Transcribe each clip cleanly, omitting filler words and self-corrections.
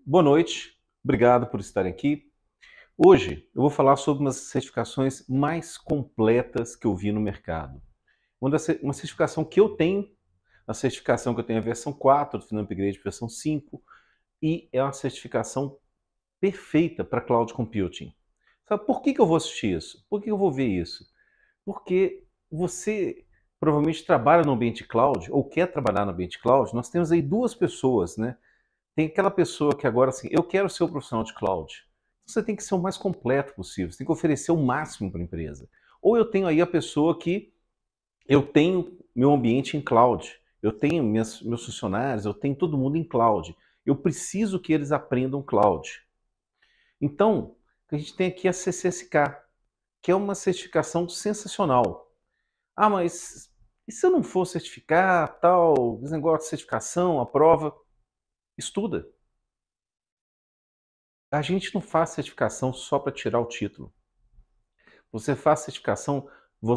Boa noite, obrigado por estarem aqui. Hoje eu vou falar sobre umas certificações mais completas que eu vi no mercado. Uma certificação que eu tenho, a certificação que eu tenho é a versão 4, do Final Upgrade versão 5, e é uma certificação perfeita para Cloud Computing. Sabe por que eu vou assistir isso? Por que eu vou ver isso? Porque você provavelmente trabalha no ambiente cloud, ou quer trabalhar no ambiente cloud. Nós temos aí duas pessoas, né? Tem aquela pessoa que agora, assim, eu quero ser o profissional de cloud. Você tem que ser o mais completo possível, você tem que oferecer o máximo para a empresa. Ou eu tenho aí a pessoa que eu tenho meu ambiente em cloud, eu tenho meus funcionários, eu tenho todo mundo em cloud. Eu preciso que eles aprendam cloud. Então, a gente tem aqui a CCSK, que é uma certificação sensacional. Ah, mas e se eu não for certificar, tal, esse negócio de certificação, a prova? Estuda. A gente não faz certificação só para tirar o título. Você faz certificação,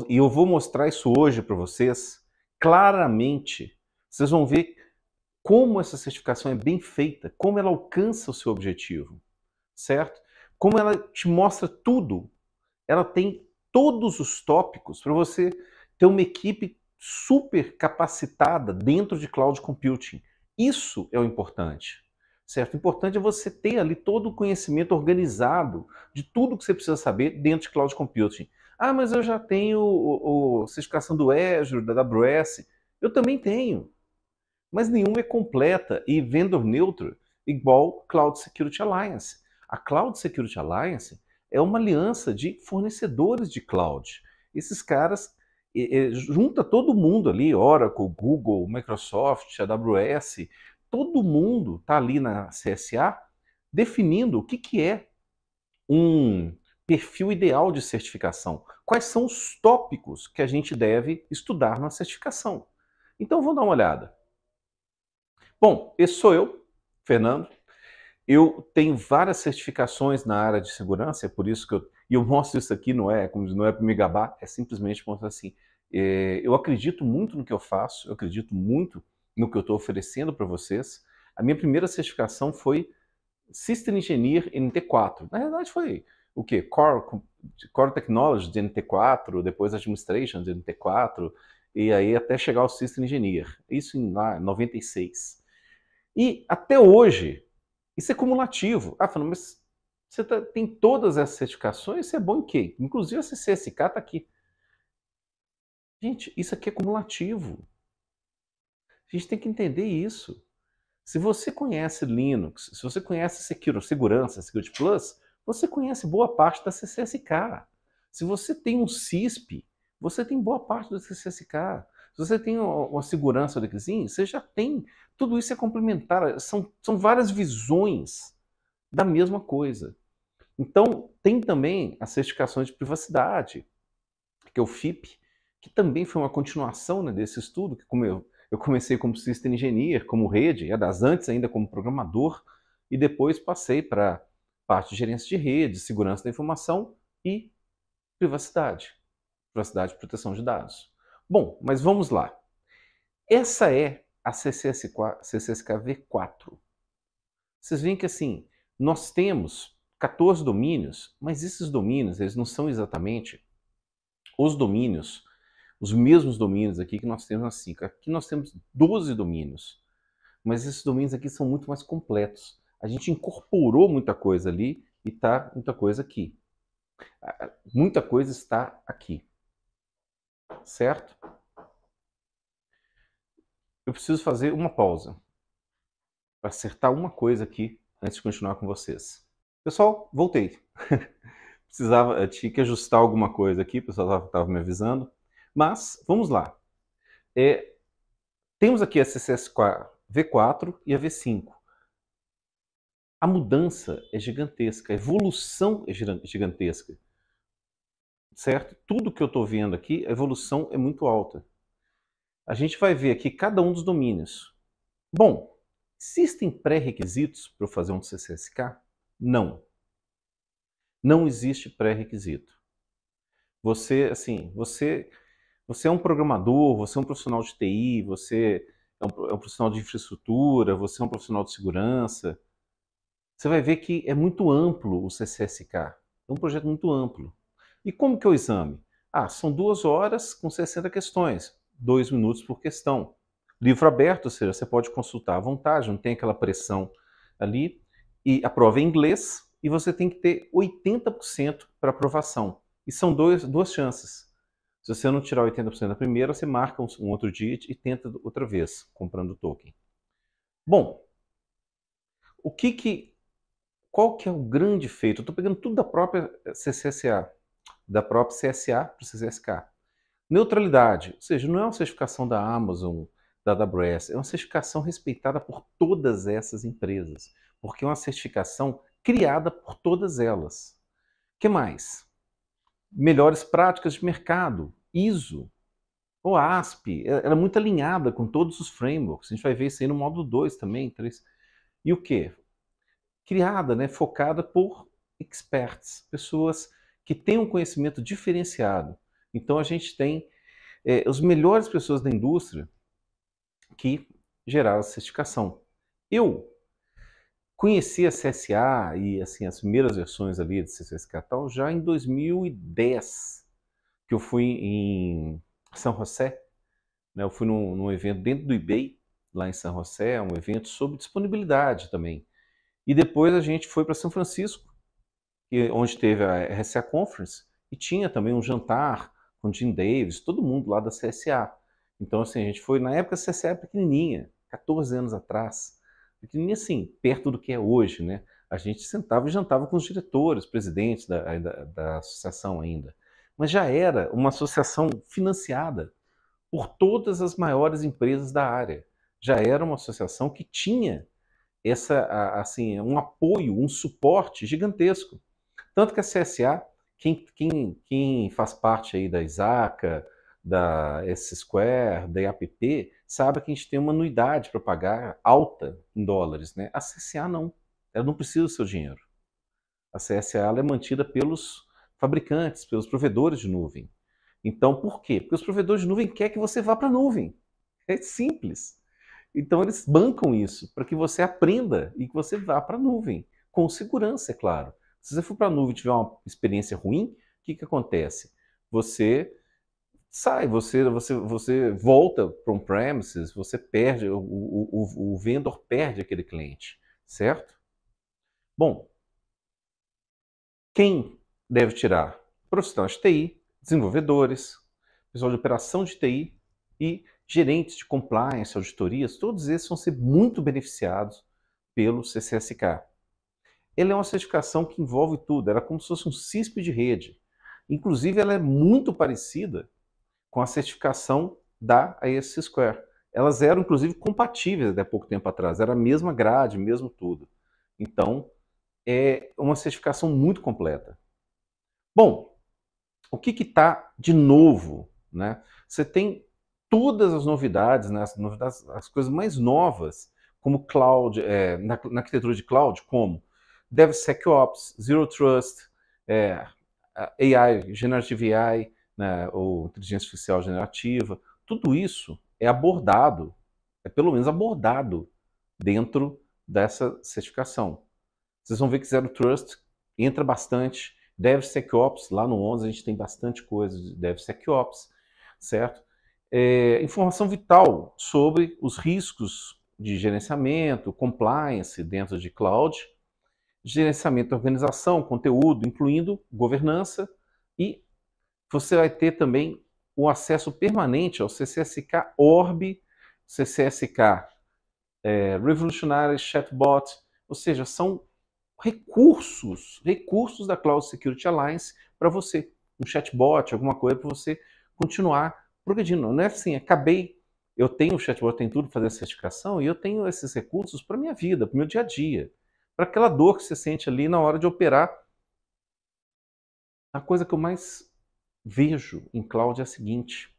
e eu vou mostrar isso hoje para vocês, claramente. Vocês vão ver como essa certificação é bem feita, como ela alcança o seu objetivo, certo? Como ela te mostra tudo. Ela tem todos os tópicos para você ter uma equipe super capacitada dentro de cloud computing. Isso é o importante, certo? O importante é você ter ali todo o conhecimento organizado de tudo que você precisa saber dentro de cloud computing. Ah, mas eu já tenho a certificação do Azure, da AWS. Eu também tenho, mas nenhuma é completa e vendor neutro igual Cloud Security Alliance. A Cloud Security Alliance é uma aliança de fornecedores de cloud. Esses caras junta todo mundo ali, Oracle, Google, Microsoft, AWS, todo mundo está ali na CSA definindo o que é um perfil ideal de certificação. Quais são os tópicos que a gente deve estudar na certificação. Então vamos dar uma olhada. Bom, esse sou eu, Fernando. Eu tenho várias certificações na área de segurança, é por isso que eu mostro isso aqui, não é para me gabar, é simplesmente mostrar assim, eu acredito muito no que eu faço, eu acredito muito no que eu estou oferecendo para vocês. A minha primeira certificação foi System Engineer NT4. Na verdade foi o quê? Core Technology de NT4, depois Administration de NT4, e aí até chegar ao System Engineer. Isso em lá, 96. E até hoje, isso é cumulativo. Ah, Fernando, mas você tem todas essas certificações, isso é bom em quê? Inclusive a CCSK está aqui. Gente, isso aqui é cumulativo. A gente tem que entender isso. Se você conhece Linux, se você conhece segurança, Security Plus, você conhece boa parte da CCSK. Se você tem um CISP, você tem boa parte da CCSK. Se você tem uma segurança do Xing, você já tem. Tudo isso é complementar. São várias visões da mesma coisa. Então, tem também as certificações de privacidade, que é o FIP, que também foi uma continuação, né, desse estudo, que como eu comecei como System Engineer, como rede, das antes ainda como programador, e depois passei para parte de gerência de rede, segurança da informação e privacidade. Privacidade e proteção de dados. Bom, mas vamos lá. Essa é a CCSK V4. Vocês veem que assim, nós temos 14 domínios, mas esses domínios, eles não são exatamente os domínios, os mesmos domínios aqui que nós temos na 5. Aqui nós temos 12 domínios, mas esses domínios aqui são muito mais completos. A gente incorporou muita coisa ali e está muita coisa aqui. Muita coisa está aqui, certo? Eu preciso fazer uma pausa para acertar uma coisa aqui antes de continuar com vocês. Pessoal, voltei. Tinha que ajustar alguma coisa aqui, o pessoal estava me avisando. Mas, vamos lá. Temos aqui a CCS V4 e a V5. A mudança é gigantesca, a evolução é gigantesca. Certo? Tudo que eu estou vendo aqui, a evolução é muito alta. A gente vai ver aqui cada um dos domínios. Bom, existem pré-requisitos para eu fazer um CCSK? Não. Não existe pré-requisito. Você é um programador, você é um profissional de TI, você é um profissional de infraestrutura, você é um profissional de segurança. Você vai ver que é muito amplo o CCSK. É um projeto muito amplo. E como que é o exame? São 2 horas com 60 questões, 2 minutos por questão. Livro aberto, ou seja, você pode consultar à vontade, não tem aquela pressão ali. E a prova é em inglês e você tem que ter 80% para aprovação. E são duas chances. Se você não tirar 80% da primeira, você marca um outro dia e tenta outra vez, comprando o token. Bom, qual que é o grande feito? Eu estou pegando tudo da própria CCSA, da própria CSA para o CCSK. Neutralidade, ou seja, não é uma certificação da Amazon, da AWS, é uma certificação respeitada por todas essas empresas, porque é uma certificação criada por todas elas. O que mais? Melhores práticas de mercado, ISO, OASP, ela é muito alinhada com todos os frameworks, a gente vai ver isso aí no módulo 2 também, 3. E o que? Criada, né, focada por experts, pessoas que têm um conhecimento diferenciado. Então a gente tem as melhores pessoas da indústria que geraram a certificação. Eu conheci a CSA e assim as primeiras versões ali de CCSK tal já em 2010, que eu fui em São José, né? Eu fui num evento dentro do eBay, lá em São José, um evento sobre disponibilidade também. E depois a gente foi para São Francisco, onde teve a RSA Conference, e tinha também um jantar com Jim Davis, todo mundo lá da CSA. Então, assim, a gente foi, na época a CSA era pequenininha, 14 anos atrás, pequenininha assim, perto do que é hoje, né? A gente sentava e jantava com os diretores, presidentes da associação ainda. Mas já era uma associação financiada por todas as maiores empresas da área. Já era uma associação que tinha assim, um apoio, um suporte gigantesco. Tanto que a CSA, quem faz parte aí da ISACA, da S-Square, da IAPP, sabe que a gente tem uma anuidade para pagar alta em dólares, né? A CSA não. Ela não precisa do seu dinheiro. A CSA ela é mantida pelos fabricantes, pelos provedores de nuvem. Então, por quê? Porque os provedores de nuvem querem que você vá para a nuvem. É simples. Então, eles bancam isso para que você aprenda e que você vá para a nuvem, com segurança, é claro. Se você for para a nuvem e tiver uma experiência ruim, o que acontece? Você sai, você volta para on-premises, você perde, o vendedor perde aquele cliente, certo? Bom, quem deve tirar? Profissionais de TI, desenvolvedores, pessoal de operação de TI e gerentes de compliance, auditorias, todos esses vão ser muito beneficiados pelo CCSK. Ele é uma certificação que envolve tudo, ela é como se fosse um CISP de rede. Inclusive, ela é muito parecida com a certificação da AES Square. Elas eram, inclusive, compatíveis até pouco tempo atrás, era a mesma grade, mesmo tudo. Então, é uma certificação muito completa. Bom, o que está de novo? Né? Você tem todas as novidades, né? As coisas mais novas, como cloud, na arquitetura de cloud, como DevSecOps, Zero Trust, AI, Generative AI, né, ou inteligência artificial generativa, tudo isso é abordado, é pelo menos abordado dentro dessa certificação. Vocês vão ver que Zero Trust entra bastante, DevSecOps, lá no 11 a gente tem bastante coisa de DevSecOps, certo? Informação vital sobre os riscos de gerenciamento, compliance dentro de cloud, gerenciamento da organização, conteúdo, incluindo governança, e você vai ter também o acesso permanente ao CCSK Orb, CCSK Revolutionary Chatbot, ou seja, são recursos da Cloud Security Alliance para você, um chatbot, alguma coisa para você continuar progredindo. Não é assim, eu tenho o chatbot, tem tudo para fazer a certificação e eu tenho esses recursos para minha vida, para o meu dia a dia, para aquela dor que você sente ali na hora de operar. A coisa que eu mais vejo em cloud é a seguinte: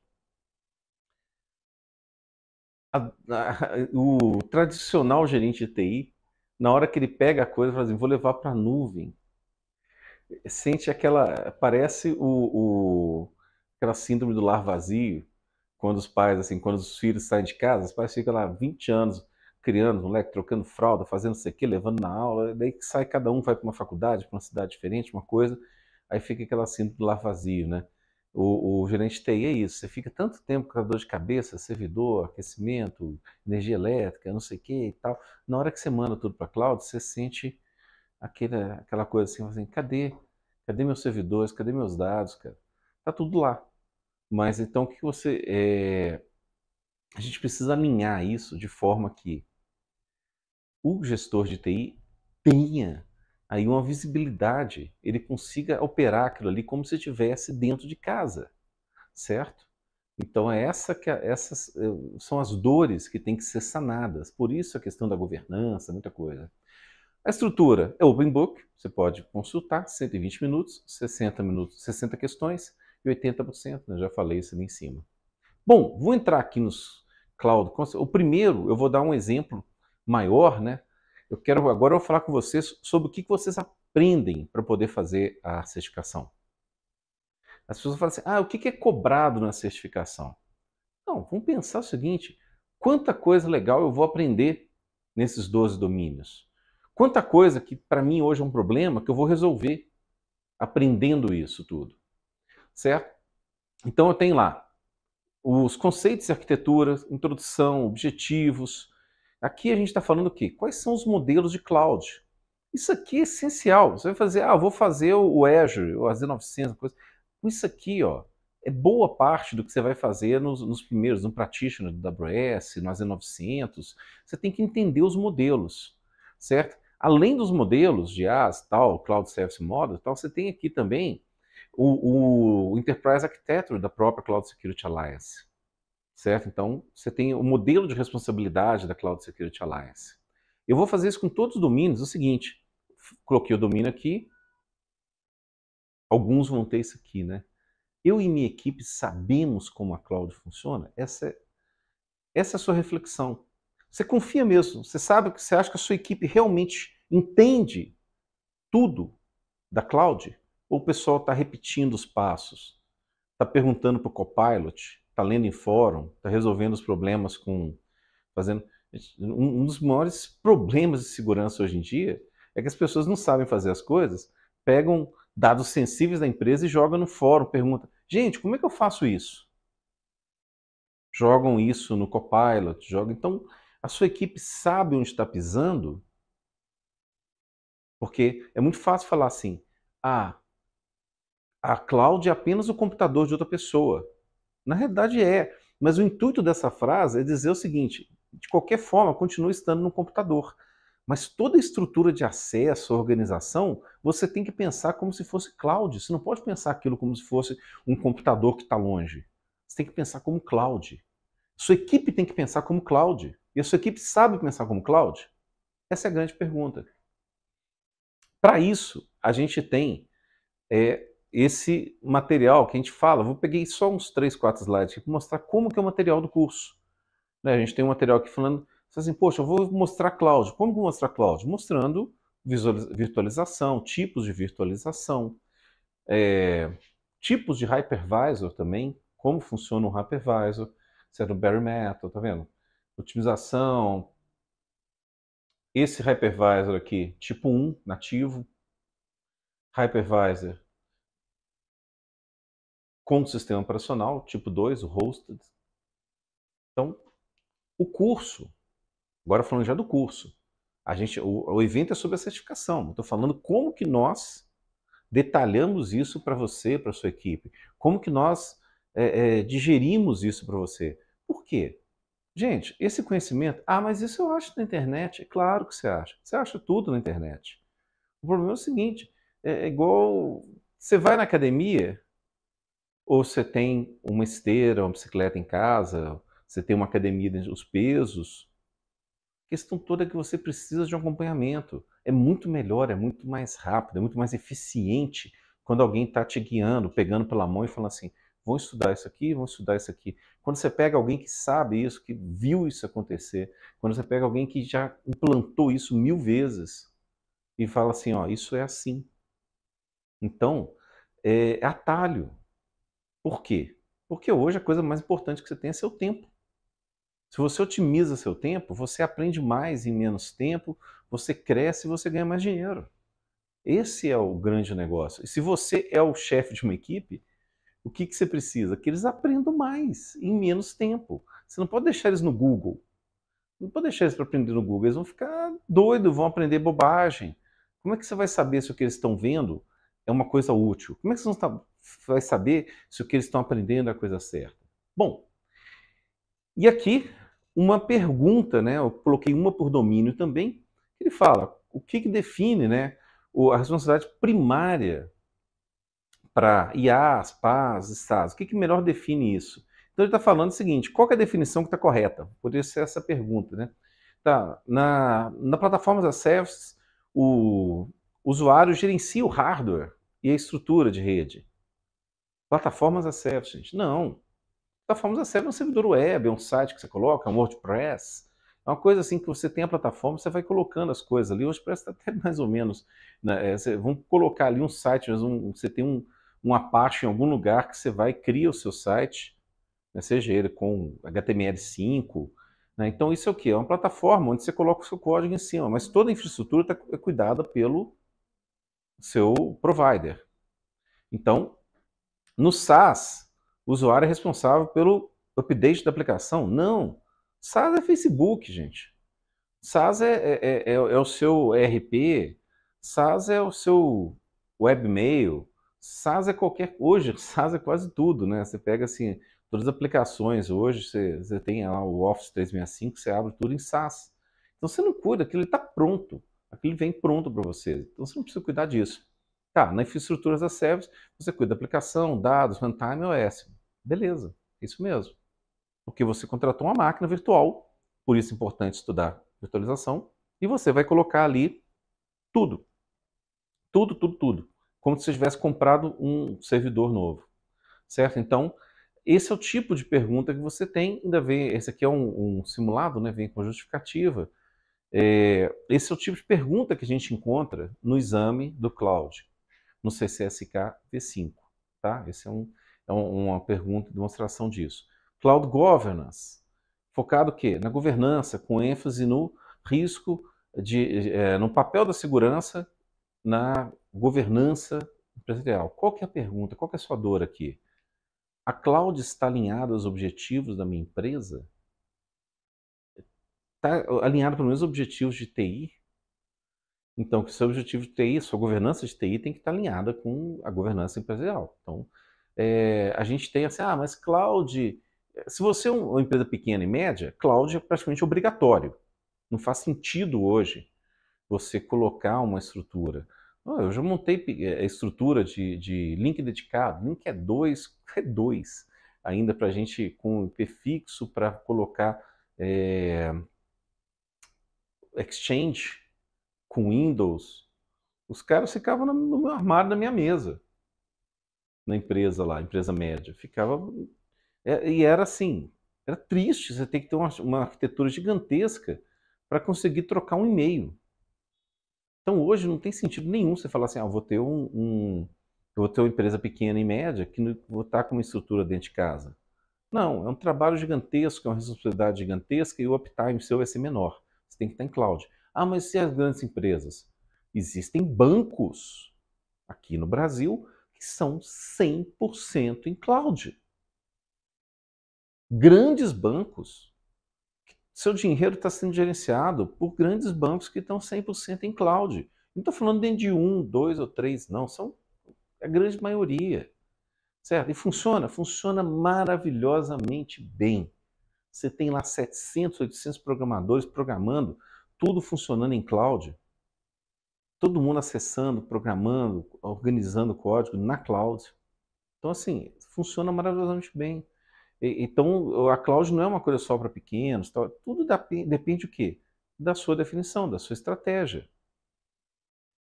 o tradicional gerente de TI, na hora que ele pega a coisa, fala assim, vou levar para a nuvem, sente parece aquela síndrome do lar vazio, quando os pais, assim, quando os filhos saem de casa, os pais ficam lá 20 anos criando, moleque, trocando fralda, fazendo não sei o quê, levando na aula, daí que sai, cada um vai para uma faculdade, para uma cidade diferente, uma coisa, aí fica aquela síndrome do lar vazio, né? O gerente de TI é isso, você fica tanto tempo com a dor de cabeça, servidor, aquecimento, energia elétrica, não sei o que e tal. Na hora que você manda tudo para a cloud, você sente aquela coisa assim, cadê? Cadê meus servidores? Cadê meus dados, cara? Tá tudo lá. Mas então o que você. A gente precisa alinhar isso de forma que o gestor de TI tenha aí uma visibilidade, ele consiga operar aquilo ali como se estivesse dentro de casa, certo? Então essas são as dores que têm que ser sanadas. Por isso a questão da governança, muita coisa. A estrutura é open book, você pode consultar, 120 minutos, 60 minutos, 60 questões e 80%, né? Já falei isso ali em cima. Bom, vou entrar aqui nos cloud. O primeiro, eu vou dar um exemplo maior, né? Agora eu vou falar com vocês sobre o que vocês aprendem para poder fazer a certificação. As pessoas falam assim, o que é cobrado na certificação? Não, vamos pensar o seguinte, quanta coisa legal eu vou aprender nesses 12 domínios? Quanta coisa que para mim hoje é um problema que eu vou resolver aprendendo isso tudo, certo? Então eu tenho lá os conceitos de arquitetura, introdução, objetivos. Aqui a gente está falando o quê? Quais são os modelos de cloud? Isso aqui é essencial. Você vai fazer, vou fazer o Azure, o AZ900, coisa. Isso aqui, ó, é boa parte do que você vai fazer nos primeiros, no Practitioner do AWS, no AZ900. Você tem que entender os modelos, certo? Além dos modelos de AS, tal, Cloud Service Model, tal, você tem aqui também o Enterprise Architecture da própria Cloud Security Alliance, certo? Então, você tem o modelo de responsabilidade da Cloud Security Alliance. Eu vou fazer isso com todos os domínios, o seguinte, coloquei o domínio aqui, alguns vão ter isso aqui, né? Eu e minha equipe sabemos como a cloud funciona? Essa é a sua reflexão. Você confia mesmo, você sabe que você acha que a sua equipe realmente entende tudo da cloud? Ou o pessoal está repetindo os passos? Está perguntando para o Copilot? Está lendo em fórum? Está resolvendo os problemas fazendo... Um dos maiores problemas de segurança hoje em dia é que as pessoas não sabem fazer as coisas, pegam dados sensíveis da empresa e jogam no fórum, perguntam, gente, como é que eu faço isso? Jogam isso no Copilot, jogam... Então, a sua equipe sabe onde está pisando, porque é muito fácil falar assim, a cloud é apenas o computador de outra pessoa. Na realidade é, mas o intuito dessa frase é dizer o seguinte, de qualquer forma, continue estando no computador. Mas toda a estrutura de acesso, organização, você tem que pensar como se fosse cloud. Você não pode pensar aquilo como se fosse um computador que está longe. Você tem que pensar como cloud. Sua equipe tem que pensar como cloud. E a sua equipe sabe pensar como cloud? Essa é a grande pergunta. Para isso, a gente tem esse material que a gente fala. Vou peguei só uns 3, 4 slides aqui para mostrar como que é o material do curso. Né? A gente tem um material aqui falando assim, poxa, eu vou mostrar cloud. Como que eu vou mostrar cloud? Mostrando virtualização, tipos de virtualização, tipos de hypervisor também, como funciona um hypervisor, certo? Bare metal, tá vendo? Otimização. Esse hypervisor aqui, tipo 1, nativo. Hypervisor com o sistema operacional, tipo 2, o hosted. Então, o curso, agora falando já do curso, o evento é sobre a certificação. Estou falando como que nós detalhamos isso para você, para sua equipe. Como que nós digerimos isso para você. Por quê? Gente, esse conhecimento... mas isso eu acho na internet. É claro que você acha. Você acha tudo na internet. O problema é o seguinte, é igual... Você vai na academia, ou você tem uma esteira, uma bicicleta em casa, você tem uma academia, os pesos... A questão toda é que você precisa de um acompanhamento. É muito melhor, é muito mais rápido, é muito mais eficiente quando alguém está te guiando, pegando pela mão e falando assim, vão estudar isso aqui, vão estudar isso aqui. Quando você pega alguém que sabe isso, que viu isso acontecer, quando você pega alguém que já implantou isso 1000 vezes e fala assim, isso é assim. Então, é atalho. Por quê? Porque hoje a coisa mais importante que você tem é seu tempo. Se você otimiza seu tempo, você aprende mais em menos tempo, você cresce e você ganha mais dinheiro. Esse é o grande negócio. E se você é o chefe de uma equipe, o que você precisa? Que eles aprendam mais em menos tempo. Você não pode deixar eles no Google. Não pode deixar eles para aprender no Google. Eles vão ficar doidos, vão aprender bobagem. Como é que você vai saber se o que eles estão vendo é uma coisa útil? Como é que você vai saber se o que eles estão aprendendo é a coisa certa? Bom, e aqui uma pergunta, né? Eu coloquei uma por domínio também. Ele fala o que define, né, a responsabilidade primária para IAs, PAs, estados. O que melhor define isso? Então ele está falando o seguinte: qual é a definição que está correta? Poderia ser essa pergunta, né? Tá, na plataforma as a service, o usuário gerencia o hardware e a estrutura de rede. Plataformas as a service, gente. Não. Plataformas as a service é um servidor web, é um site que você coloca, é um WordPress. É uma coisa assim que você tem a plataforma, você vai colocando as coisas ali. O WordPress está até mais ou menos, né, vamos colocar ali um site, você tem um Apache em algum lugar que você vai cria o seu site, né, seja ele com HTML5. Né, então isso é o quê? É uma plataforma onde você coloca o seu código em cima, mas toda a infraestrutura é cuidada pelo seu provider. Então, no SaaS, o usuário é responsável pelo update da aplicação? Não. SaaS é Facebook, gente. SaaS é o seu ERP, SaaS é o seu webmail, SaaS é qualquer... Hoje, SaaS é quase tudo, né? Você pega, assim, todas as aplicações, hoje você tem lá o Office 365, você abre tudo em SaaS. Então você não cuida, aquilo está pronto, aquilo vem pronto para você. Então você não precisa cuidar disso. Tá, na infraestrutura as a service, você cuida da aplicação, dados, runtime, OS. Beleza, isso mesmo. Porque você contratou uma máquina virtual, por isso é importante estudar virtualização, e você vai colocar ali tudo. Tudo, tudo, tudo. Como se você tivesse comprado um servidor novo. Certo? Então, esse é o tipo de pergunta que você tem. Ainda vem, esse aqui é um simulado, né? Vem com justificativa. Esse é o tipo de pergunta que a gente encontra no exame do cloud, no CCSK V5. Tá? Esse é uma pergunta, demonstração disso. Cloud Governance, focado o quê? Na governança, com ênfase no risco, no papel da segurança na governança empresarial. Qual que é a pergunta? Qual que é a sua dor aqui? A cloud está alinhada aos objetivos da minha empresa? Está alinhada pelo menos aos objetivos de TI? Então, que seu objetivo de TI, sua governança de TI tem que estar alinhada com a governança empresarial. Então, a gente tem assim, mas cloud... Se você é uma empresa pequena e média, cloud é praticamente obrigatório. Não faz sentido hoje você colocar uma estrutura. Eu já montei estrutura de link dedicado, link é 2, é 2 ainda para a gente com IP fixo para colocar Exchange com Windows. Os caras ficavam no meu armário da minha mesa, na empresa lá, empresa média. Ficava. E era assim, era triste, você tem que ter uma arquitetura gigantesca para conseguir trocar um e-mail. Então hoje não tem sentido nenhum você falar assim, vou ter vou ter uma empresa pequena e média que vou estar com uma estrutura dentro de casa. Não, é um trabalho gigantesco, é uma responsabilidade gigantesca e o uptime seu vai ser menor. Você tem que estar em cloud. Mas e as grandes empresas? Existem bancos aqui no Brasil que são 100% em cloud. Grandes bancos. Seu dinheiro está sendo gerenciado por grandes bancos que estão 100% em cloud. Não estou falando dentro de 1, 2 ou 3, não. São a grande maioria. Certo? E funciona maravilhosamente bem. Você tem lá 700, 800 programadores programando, tudo funcionando em cloud. Todo mundo acessando, programando, organizando código na cloud. Então, assim, funciona maravilhosamente bem. Então, a cloud não é uma coisa só para pequenos, tudo depende do quê? Da sua definição, da sua estratégia.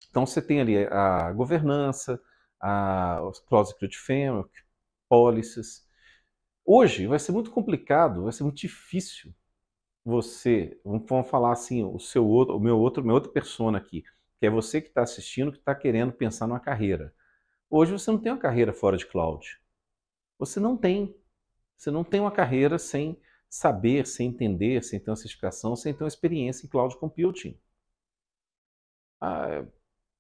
Então, você tem ali a governança, os Cloud Security Framework, policies. Hoje vai ser muito complicado, vai ser muito difícil vamos falar assim, minha outra persona aqui, que é você que está assistindo, que está querendo pensar numa carreira. Hoje você não tem uma carreira fora de cloud. Você não tem. Você não tem uma carreira sem saber, sem entender, sem ter uma certificação, sem ter uma experiência em cloud computing. Ah,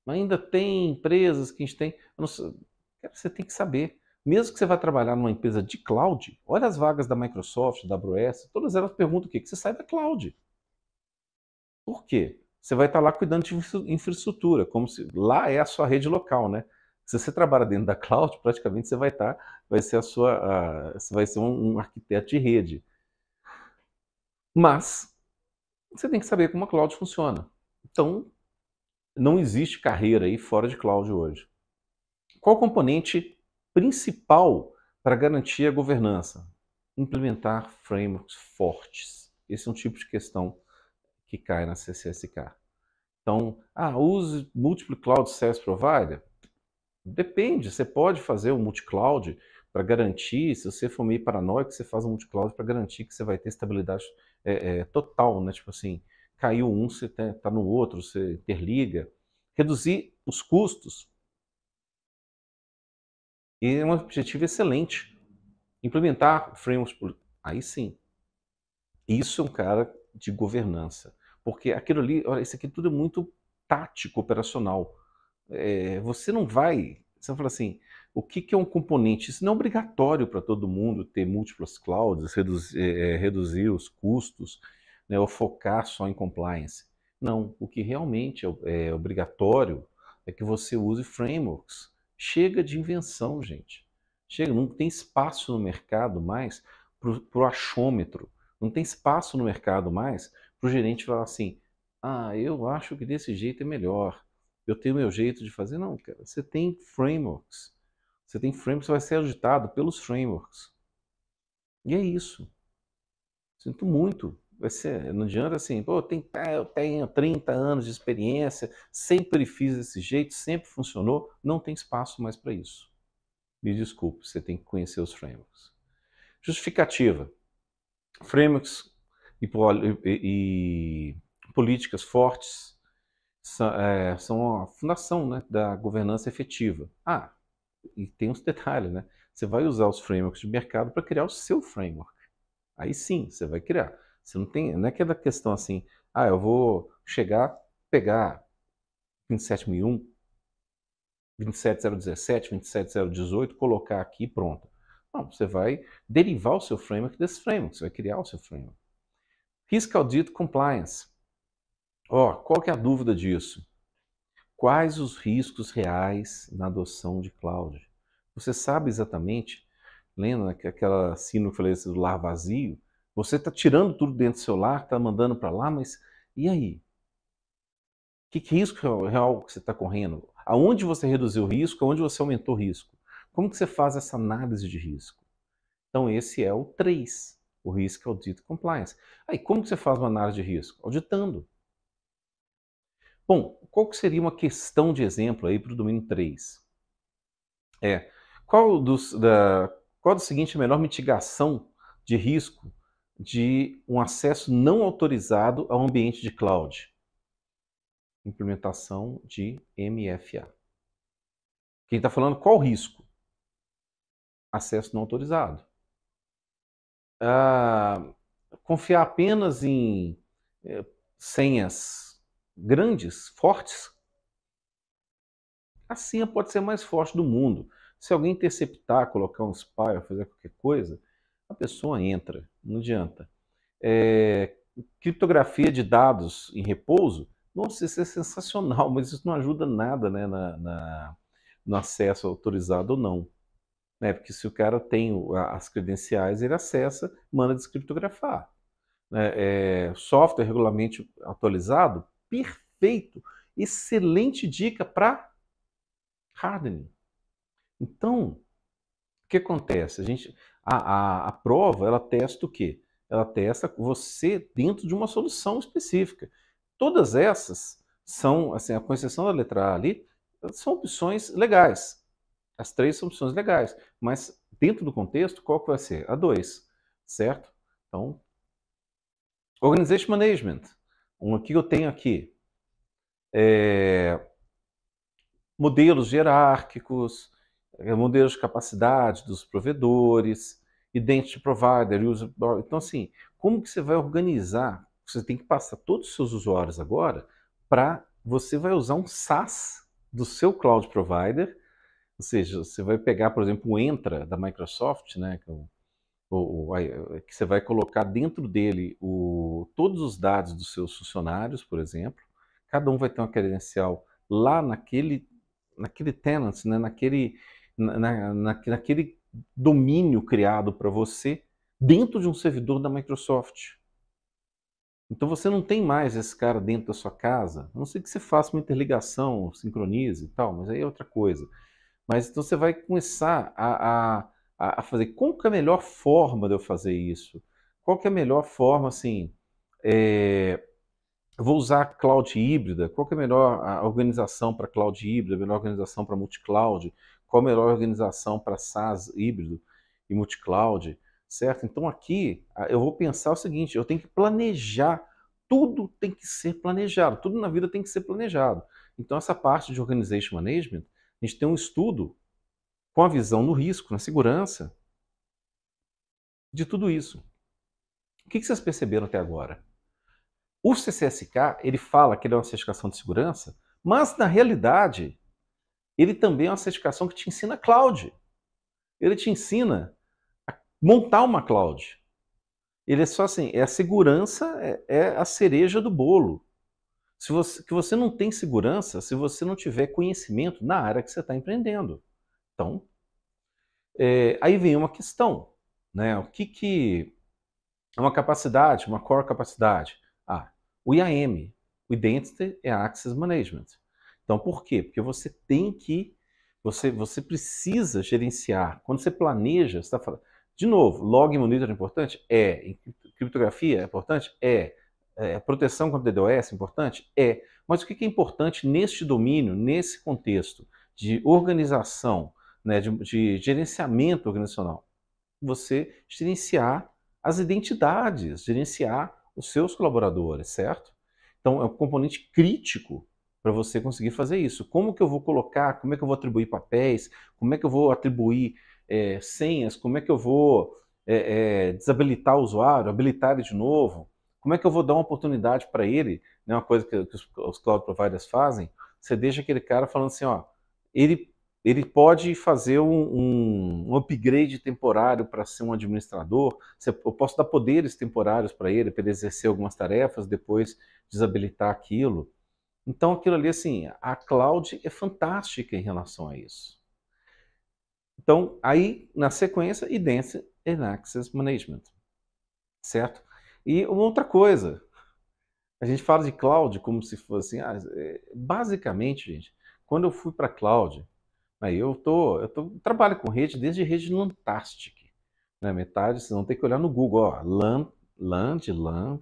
ainda tem empresas que a gente tem. Cara, você tem que saber. Mesmo que você vá trabalhar numa empresa de cloud, olha as vagas da Microsoft, da AWS, todas elas perguntam o quê? Que você sai da cloud. Por quê? Você vai estar lá cuidando de infraestrutura, como se lá é a sua rede local, né? Se você trabalha dentro da cloud, praticamente você vai ser você vai ser um arquiteto de rede. Mas você tem que saber como a cloud funciona. Então, não existe carreira aí fora de cloud hoje. Qual o componente principal para garantir a governança? Implementar frameworks fortes. Esse é um tipo de questão que cai na CCSK. Então, use Multiple Cloud Service Provider? Depende, você pode fazer um multi-cloud para garantir, se você for meio paranoico, você faz um multi-cloud para garantir que você vai ter estabilidade total, né? Tipo assim, caiu um, você está no outro, você interliga. Reduzir os custos. E é um objetivo excelente. Implementar frameworks, aí sim. Isso é um cara de governança. Porque aquilo ali, olha, isso aqui tudo é muito tático, operacional. Você não vai. Você vai falar assim: o que é um componente? Isso não é obrigatório para todo mundo ter múltiplas clouds, reduzir os custos, né, ou focar só em compliance. Não, o que realmente é obrigatório é que você use frameworks. Chega de invenção, gente. Chega, não tem espaço no mercado mais para o achômetro. Não tem espaço no mercado mais para o gerente falar assim: eu acho que desse jeito é melhor. Eu tenho meu jeito de fazer. Não, cara. Você tem frameworks. Você tem frameworks, você vai ser auditado pelos frameworks. E é isso. Sinto muito. Não adianta assim, pô, eu tenho 30 anos de experiência, sempre fiz desse jeito, sempre funcionou. Não tem espaço mais para isso. Me desculpe, você tem que conhecer os frameworks. Justificativa. Frameworks e políticas fortes são a fundação, né, da governança efetiva. E tem uns detalhes, né? Você vai usar os frameworks de mercado para criar o seu framework. Aí sim, você vai criar. Você não é aquela questão assim, eu vou chegar, pegar 27001, 27017, 27018, colocar aqui e pronto. Não, você vai derivar o seu framework desse framework, você vai criar o seu framework. Risk Audit Compliance. Qual que é a dúvida disso? Quais os riscos reais na adoção de cloud? Você sabe exatamente, lembra aquela síndrome que eu falei do lar vazio? Você está tirando tudo dentro do seu lar, está mandando para lá, mas e aí? Que risco real que você está correndo? Aonde você reduziu o risco? Aonde você aumentou o risco? Como que você faz essa análise de risco? Então esse é o 3, o Risk Audit Compliance. Aí como que você faz uma análise de risco? Auditando. Bom, qual que seria uma questão de exemplo aí para o domínio 3? Qual do seguinte é a melhor mitigação de risco de um acesso não autorizado ao ambiente de cloud? Implementação de MFA. Quem está falando qual o risco? Acesso não autorizado. Confiar apenas em senhas grandes, fortes? A senha pode ser a mais forte do mundo. Se alguém interceptar, colocar um spy, fazer qualquer coisa, a pessoa entra, não adianta. Criptografia de dados em repouso, nossa, isso é sensacional, mas isso não ajuda nada, né, no acesso autorizado ou não. Né? Porque se o cara tem as credenciais, ele acessa, manda descriptografar. Software regularmente atualizado, perfeito, excelente dica para hardening. Então, o que acontece? A prova, ela testa o quê? Ela testa você dentro de uma solução específica. Todas essas são, assim, com exceção da letra A ali, são opções legais. As 3 são opções legais, mas dentro do contexto, qual que vai ser? A 2, certo? Então, Organization Management. Que eu tenho aqui. Modelos hierárquicos, modelos de capacidade dos provedores. Identity Provider, User... Então, assim, como que você vai organizar? Você tem que passar todos os seus usuários agora para... Você vai usar um SaaS do seu Cloud Provider, ou seja, você vai pegar, por exemplo, o Entra da Microsoft, né, que você vai colocar dentro dele todos os dados dos seus funcionários, por exemplo. Cada um vai ter uma credencial lá naquele tenant, né, naquele domínio criado para você dentro de um servidor da Microsoft. Então você não tem mais esse cara dentro da sua casa, a não ser que você faça uma interligação, sincronize e tal, mas aí é outra coisa. Mas então você vai começar a fazer. Qual que é a melhor forma de eu fazer isso? Qual que é a melhor forma, assim, eu vou usar cloud híbrida, qual que é a melhor organização para cloud híbrida, a melhor organização para multicloud, qual a melhor organização para SaaS híbrido e multicloud, certo? Então aqui eu vou pensar o seguinte, eu tenho que planejar, tudo tem que ser planejado, tudo na vida tem que ser planejado. Então essa parte de Organization Management, a gente tem um estudo com a visão no risco, na segurança, de tudo isso. O que vocês perceberam até agora? O CCSK, ele fala que ele é uma certificação de segurança, mas na realidade, ele também é uma certificação que te ensina cloud. Ele te ensina a montar uma cloud. Ele é só assim, a segurança é a cereja do bolo. Que você não tem segurança se você não tiver conhecimento na área que você está empreendendo. Então, aí vem uma questão, né? O que é uma capacidade, uma core capacidade? O IAM, o Identity and Access Management. Então, por quê? Porque você tem que, você precisa gerenciar. Quando você planeja, você está falando, de novo, log monitor é importante? É. Criptografia é importante? É. Proteção contra DDoS é importante? É. Mas o que é importante neste domínio, nesse contexto de organização, né, de gerenciamento organizacional? Você gerenciar as identidades, gerenciar os seus colaboradores, certo? Então é um componente crítico para você conseguir fazer isso. Como que eu vou colocar, como é que eu vou atribuir papéis, como é que eu vou atribuir senhas, como é que eu vou desabilitar o usuário, habilitar ele de novo, como é que eu vou dar uma oportunidade para ele, né, uma coisa que os cloud providers fazem, você deixa aquele cara falando assim, ó, ele pode fazer um upgrade temporário para ser um administrador. Eu posso dar poderes temporários para ele exercer algumas tarefas, depois desabilitar aquilo. Então, aquilo ali, assim, a cloud é fantástica em relação a isso. Então, aí, na sequência, Identity and Access Management, certo? E uma outra coisa, a gente fala de cloud como se fosse assim, basicamente, gente, quando eu fui para cloud, aí trabalho com rede desde rede Lantastic. Né? Metade, vocês vão ter que olhar no Google, ó, LAN,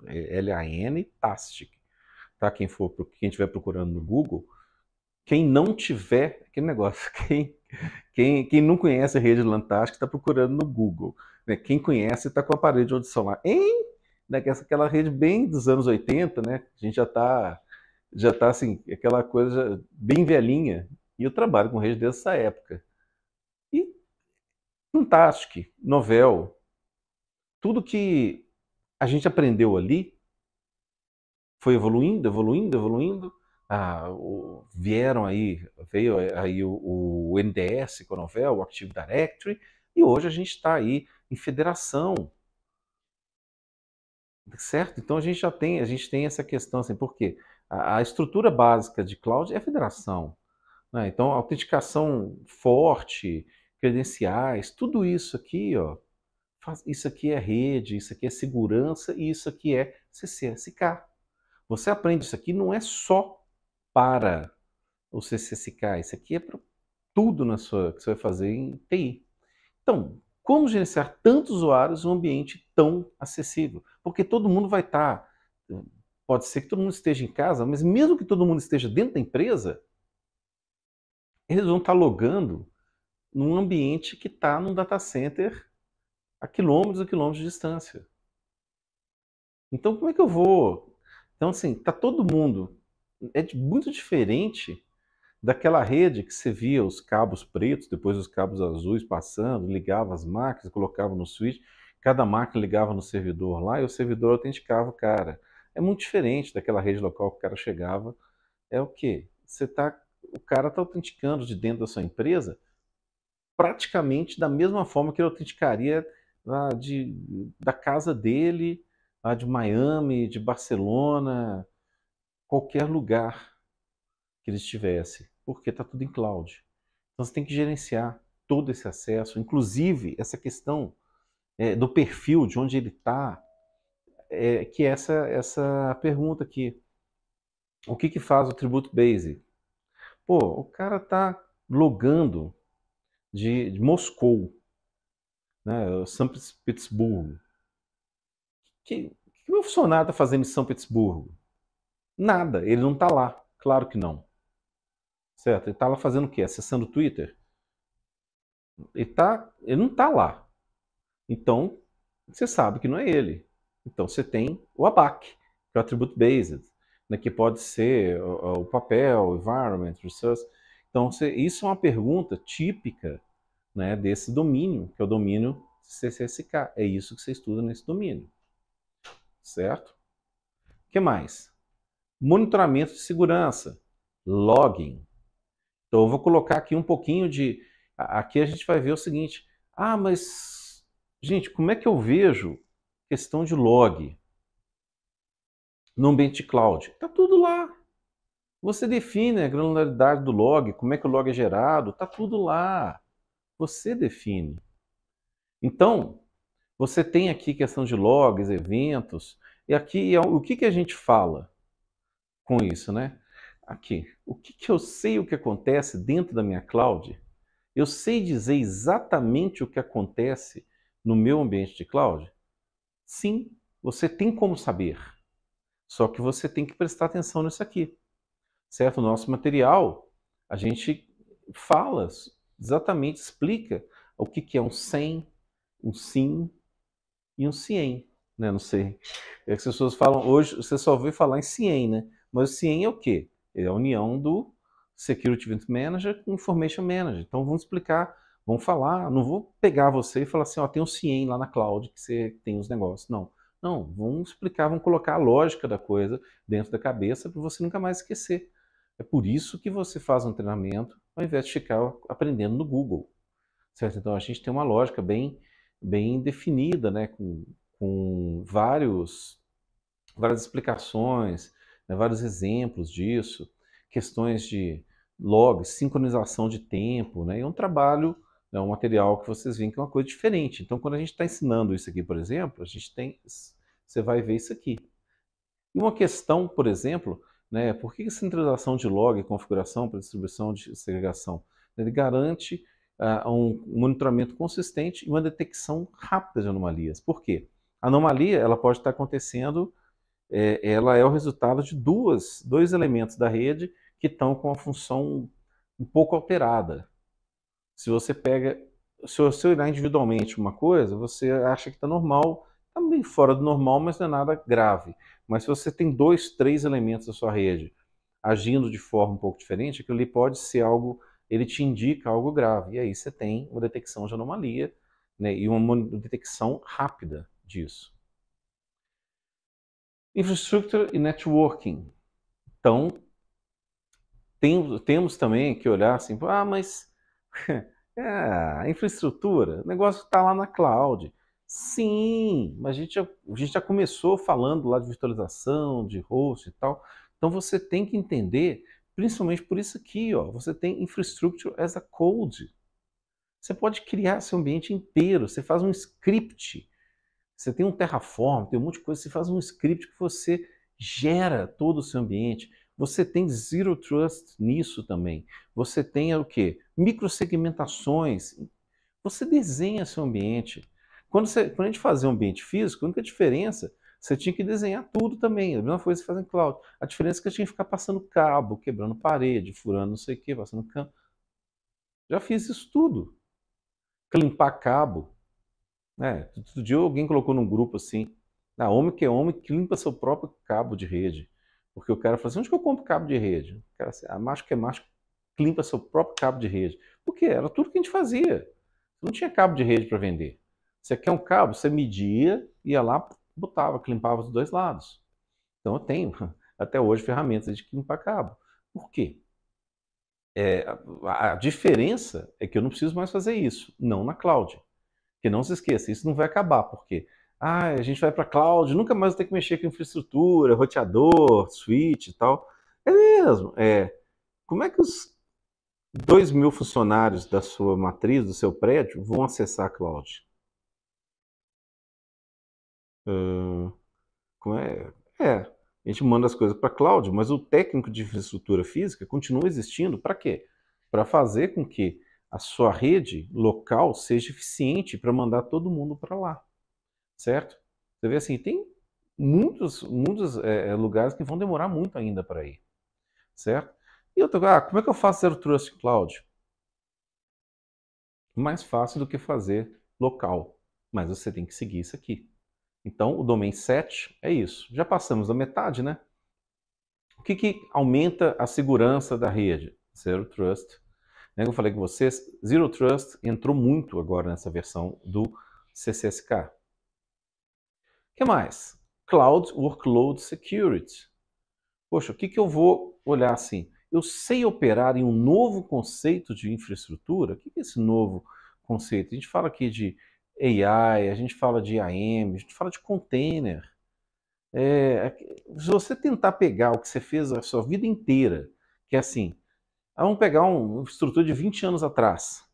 L-A-N, Tastic. Tá? Quem estiver procurando no Google, quem não tiver, aquele negócio, quem não conhece a rede Lantastic está procurando no Google. Né? Quem conhece está com o aparelho de audição lá. Né? Aquela rede bem dos anos 80, né? A gente já tá assim, aquela coisa bem velhinha. E eu trabalho com rede dessa época. E Fantastic, Novell, tudo que a gente aprendeu ali foi evoluindo, evoluindo, evoluindo. Veio aí o NDS com a Novell, o Active Directory, e hoje a gente está aí em federação, certo? Então a gente tem essa questão assim, por quê? A estrutura básica de cloud é a federação. Né? Então, autenticação forte, credenciais, tudo isso aqui, ó, isso aqui é rede, isso aqui é segurança e isso aqui é CCSK. Você aprende isso aqui não é só para o CCSK, isso aqui é para tudo que você vai fazer em TI. Então, como gerenciar tantos usuários em um ambiente tão acessível? Porque todo mundo vai estar, pode ser que todo mundo esteja em casa, mas mesmo que todo mundo esteja dentro da empresa, eles vão estar logando num ambiente que está num data center a quilômetros e quilômetros de distância. Então, como é que eu vou? Então, assim, tá todo mundo. Muito diferente daquela rede que você via os cabos pretos, depois os cabos azuis passando, ligava as máquinas, colocava no switch, cada máquina ligava no servidor lá e o servidor autenticava o cara. É muito diferente daquela rede local que o cara chegava. É o quê? O cara está autenticando de dentro da sua empresa praticamente da mesma forma que ele autenticaria da casa dele, lá de Miami, de Barcelona, qualquer lugar que ele estivesse, porque está tudo em cloud. Então você tem que gerenciar todo esse acesso, inclusive essa questão do perfil, de onde ele está, que é essa pergunta aqui. O que faz o Attribute Base? Pô, o cara está logando de Moscou, né, São Petersburgo. Que meu funcionário está fazendo em São Petersburgo? Nada, ele não está lá, claro que não. Certo? Ele está lá fazendo o quê? Acessando o Twitter? Ele não está lá. Então, você sabe que não é ele. Então, você tem o ABAC, que é o Attribute Based, né, que pode ser o papel, o environment, resource. Então, isso é uma pergunta típica, né, desse domínio, que é o domínio CCSK. É isso que você estuda nesse domínio. Certo? O que mais? Monitoramento de segurança, logging. Então, eu vou colocar aqui um pouquinho de... Aqui a gente vai ver o seguinte. Ah, mas, gente, como é que eu vejo questão de log no ambiente cloud? Está tudo lá. Você define a granularidade do log, como é que o log é gerado, está tudo lá. Você define. Então, você tem aqui questão de logs, eventos, e aqui o que a gente fala com isso, né? Aqui, o que eu sei o que acontece dentro da minha cloud? Eu sei dizer exatamente o que acontece no meu ambiente de cloud? Sim, você tem como saber. Só que você tem que prestar atenção nisso aqui. Certo? O nosso material, a gente fala exatamente, explica o que é um SEM, um SIM e um CIEM. Né? Não sei. É que as pessoas falam, hoje você só ouviu falar em CIEM, né? Mas o CIEM é o quê? É a união do Security Event Manager com Information Manager. Então vamos explicar, vamos falar, não vou pegar você e falar assim, ó, tem um CIEM lá na cloud que você tem os negócios. Não. Não, vamos explicar, vamos colocar a lógica da coisa dentro da cabeça para você nunca mais esquecer. É por isso que você faz um treinamento ao invés de ficar aprendendo no Google. Certo? Então a gente tem uma lógica bem definida, né? Com várias explicações, né? Vários exemplos disso, questões de logs, sincronização de tempo, né? E um trabalho, né? Um material que vocês veem que é uma coisa diferente. Então quando a gente está ensinando isso aqui, por exemplo, você vai ver isso aqui. E uma questão, por exemplo, né, por que a centralização de log e configuração para distribuição de segregação? Ele garante um monitoramento consistente e uma detecção rápida de anomalias. Por quê? A anomalia ela pode estar acontecendo, ela é o resultado de dois elementos da rede que estão com a função um pouco alterada. Se você pega, se você olhar individualmente uma coisa, você acha que está normal, está meio fora do normal, mas não é nada grave. Mas se você tem dois, três elementos da sua rede agindo de forma um pouco diferente, aquilo ali pode ser algo, ele te indica algo grave. E aí você tem uma detecção de anomalia, né, e uma detecção rápida disso. Infrastructure e networking. Então, temos também que olhar assim, mas a infraestrutura, o negócio está lá na cloud. Sim, mas a gente já começou falando lá de virtualização, de host e tal. Então você tem que entender, principalmente por isso aqui, ó, você tem infrastructure as a code. Você pode criar seu ambiente inteiro, você faz um script, você tem um Terraform, tem um monte de coisa, você faz um script que você gera todo o seu ambiente. Você tem Zero Trust nisso também. Você tem o quê? Microsegmentações. Você desenha seu ambiente. Quando a gente fazia um ambiente físico, a única diferença, você tinha que desenhar tudo também. A mesma coisa que você faz em cloud. A diferença é que eu tinha que ficar passando cabo, quebrando parede, furando não sei o quê, passando cano. Já fiz isso tudo. Climpar cabo. Outro dia alguém colocou num grupo assim, homem que é homem, limpa seu próprio cabo de rede. Porque o cara falou assim, onde que eu compro cabo de rede? O cara assim, macho que é macho, climpa seu próprio cabo de rede. Por quê? Era tudo que a gente fazia. Não tinha cabo de rede para vender. Você quer um cabo, você media, ia lá, botava, climpava os dois lados. Então eu tenho, até hoje, ferramentas de climpar cabo. Por quê? A diferença é que eu não preciso mais fazer isso, não na cloud. Porque não se esqueça, isso não vai acabar, porque a gente vai para a cloud, nunca mais tem que mexer com infraestrutura, roteador, switch e tal. É mesmo. Como é que os 2.000 funcionários da sua matriz, do seu prédio, vão acessar a cloud? Como a gente manda as coisas para a cloud, mas o técnico de infraestrutura física continua existindo para quê? Para fazer com que a sua rede local seja eficiente para mandar todo mundo para lá, certo? Você vê assim, tem muitos lugares que vão demorar muito ainda para ir, certo? E outra, como é que eu faço Zero Trust Cloud? Mais fácil do que fazer local, mas você tem que seguir isso aqui. Então, o domain set é isso. Já passamos da metade, né? O que aumenta a segurança da rede? Zero Trust. Eu falei com vocês, Zero Trust entrou muito agora nessa versão do CCSK. O que mais? Cloud Workload Security. Poxa, o que eu vou olhar assim? Eu sei operar em um novo conceito de infraestrutura? O que é esse novo conceito? A gente fala aqui de AI, a gente fala de IAM, a gente fala de container. Se você tentar pegar o que você fez a sua vida inteira, que é assim, vamos pegar uma estrutura de 20 anos atrás.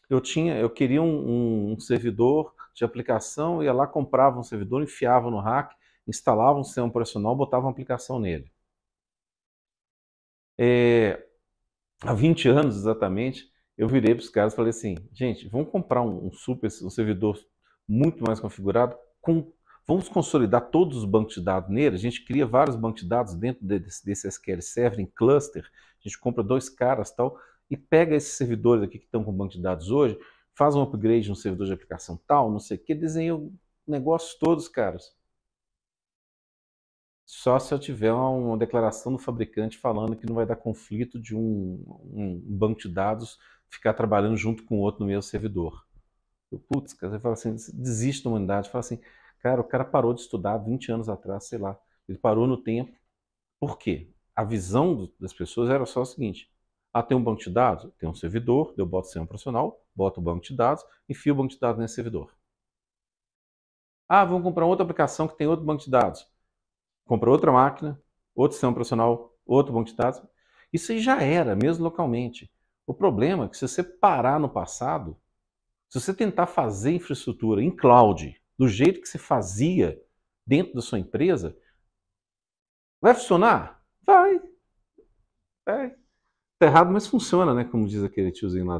Eu queria um servidor de aplicação, ia lá, comprava um servidor, enfiava no rack, instalava um sistema operacional, botava uma aplicação nele. Há 20 anos exatamente, eu virei para os caras e falei assim, gente, vamos comprar um servidor muito mais configurado, vamos consolidar todos os bancos de dados nele, a gente cria vários bancos de dados dentro desse SQL Server em cluster, a gente compra 2 caras tal, e pega esses servidores aqui que estão com banco de dados hoje, faz um upgrade no servidor de aplicação tal, não sei o que, desenha o negócio todos, caras. Só se eu tiver uma declaração do fabricante falando que não vai dar conflito de um banco de dados ficar trabalhando junto com o outro no mesmo servidor. Putz, cara, você fala assim, desiste da humanidade. Fala assim, cara, o cara parou de estudar 20 anos atrás, sei lá. Ele parou no tempo. Por quê? A visão das pessoas era só o seguinte: tem um banco de dados? Tem um servidor, eu boto o sistema operacional, boto o banco de dados, enfio o banco de dados nesse servidor. Vamos comprar outra aplicação que tem outro banco de dados. Compra outra máquina, outro sistema operacional, outro banco de dados. Isso aí já era, mesmo localmente. O problema é que se você parar no passado, se você tentar fazer infraestrutura em cloud, do jeito que se fazia dentro da sua empresa, vai funcionar? Vai. Tá errado, mas funciona, né? Como diz aquele tiozinho lá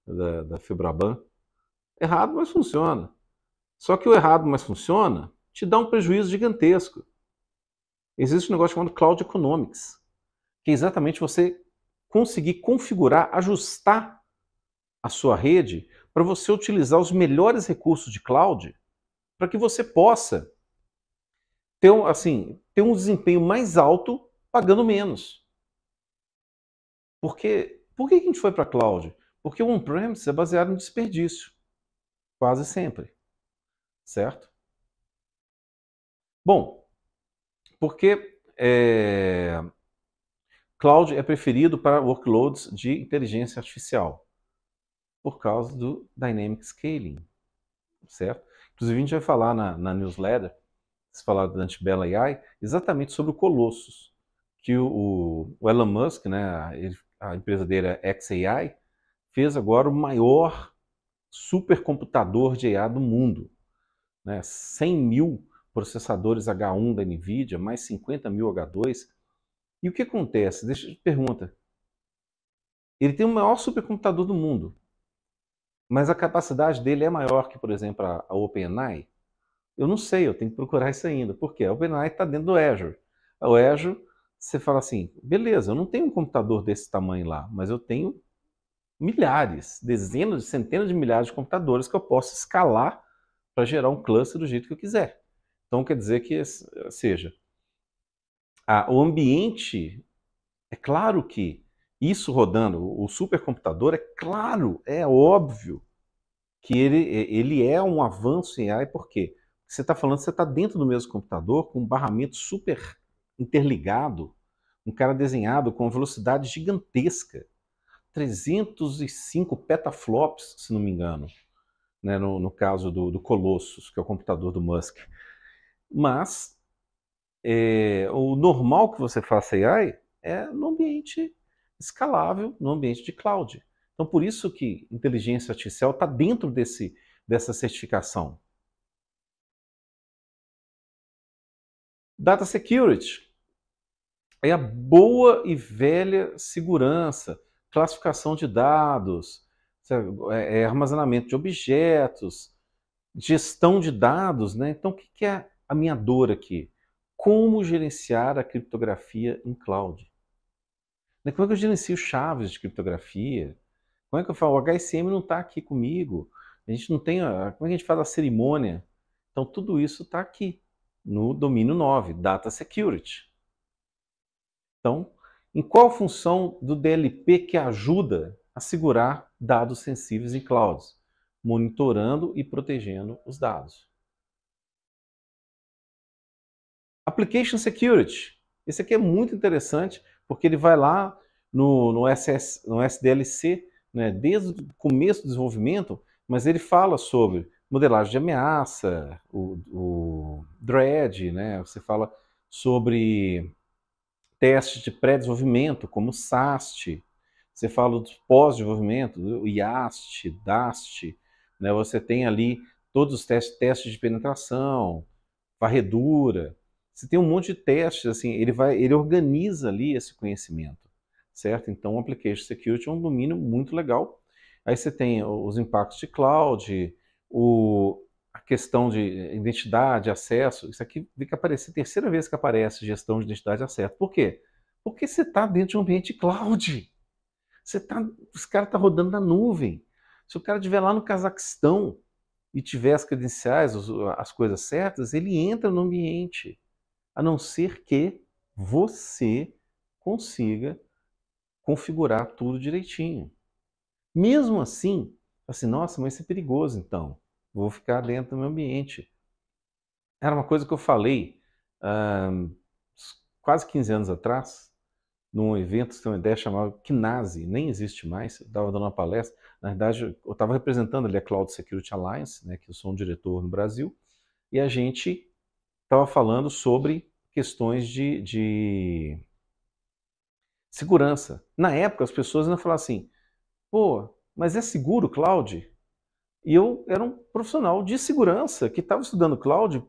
da Febraban. Errado, mas funciona. Só que o errado, mas funciona, te dá um prejuízo gigantesco. Existe um negócio chamado Cloud Economics, que é exatamente você conseguir configurar, ajustar a sua rede para você utilizar os melhores recursos de cloud para que você possa ter um desempenho mais alto pagando menos. Por que a gente foi para a cloud? Porque o on-premise é baseado em desperdício, quase sempre, certo? Bom, porque cloud é preferido para workloads de inteligência artificial, por causa do Dynamic Scaling, certo? Inclusive a gente vai falar na newsletter, se falar da Antibella AI, exatamente sobre o Colossus, que o Elon Musk, né, a empresa dele é xAI, fez agora o maior supercomputador de AI do mundo, né? 100 mil processadores H1 da NVIDIA, mais 50 mil H2. E o que acontece? Deixa eu te perguntar. Ele tem o maior supercomputador do mundo, mas a capacidade dele é maior que, por exemplo, a OpenAI? Eu não sei, eu tenho que procurar isso ainda. Por quê? A OpenAI está dentro do Azure. O Azure, você fala assim, beleza, eu não tenho um computador desse tamanho lá, mas eu tenho milhares, dezenas, centenas de milhares de computadores que eu posso escalar para gerar um cluster do jeito que eu quiser. Então quer dizer que, seja, o ambiente, é claro que Isso rodando, o supercomputador, é claro, é óbvio que ele é um avanço em AI, por quê? Você está falando, você está dentro do mesmo computador, com um barramento super interligado, um cara desenhado com uma velocidade gigantesca, 305 petaflops, se não me engano, né, no caso do Colossus, que é o computador do Musk. Mas o normal que você faça AI é no ambiente escalável, no ambiente de cloud. Então, por isso que inteligência artificial está dentro dessa certificação. Data Security é a boa e velha segurança, classificação de dados, armazenamento de objetos, gestão de dados, né? Então, o que é a minha dor aqui? Como gerenciar a criptografia em cloud? Como é que eu gerencio chaves de criptografia? Como é que eu falo? O HSM não está aqui comigo. A gente não tem. Como é que a gente faz a cerimônia? Então, tudo isso está aqui, no domínio 9, Data Security. Então, em qual função do DLP que ajuda a segurar dados sensíveis em clouds? Monitorando e protegendo os dados. Application Security. Esse aqui é muito interessante, porque ele vai lá no SDLC, né, desde o começo do desenvolvimento, mas ele fala sobre modelagem de ameaça, o DREAD, né, você fala sobre testes de pré-desenvolvimento, como o SAST, você fala do pós-desenvolvimento, o IAST, DAST, né, você tem ali todos os testes de penetração, varredura. Você tem um monte de testes, assim, ele organiza ali esse conhecimento, certo? Então, o Application Security é um domínio muito legal. Aí você tem os impactos de cloud, a questão de identidade, acesso. Isso aqui fica aparecer, terceira vez que aparece gestão de identidade e acesso. Por quê? Porque você está dentro de um ambiente cloud. Os caras estão rodando na nuvem. Se o cara estiver lá no Cazaquistão e tiver as credenciais, as coisas certas, ele entra no ambiente. A não ser que você consiga configurar tudo direitinho. Mesmo assim, nossa, mas isso é perigoso então. Vou ficar dentro do meu ambiente. Era uma coisa que eu falei quase 15 anos atrás, num evento, se tem uma ideia, chamado KNASE, nem existe mais, eu estava dando uma palestra, na verdade eu estava representando ali a Cloud Security Alliance, né, que eu sou um diretor no Brasil, e a gente estava falando sobre questões de segurança. Na época as pessoas ainda falavam assim, pô, mas é seguro o cloud? E eu era um profissional de segurança que estava estudando cloud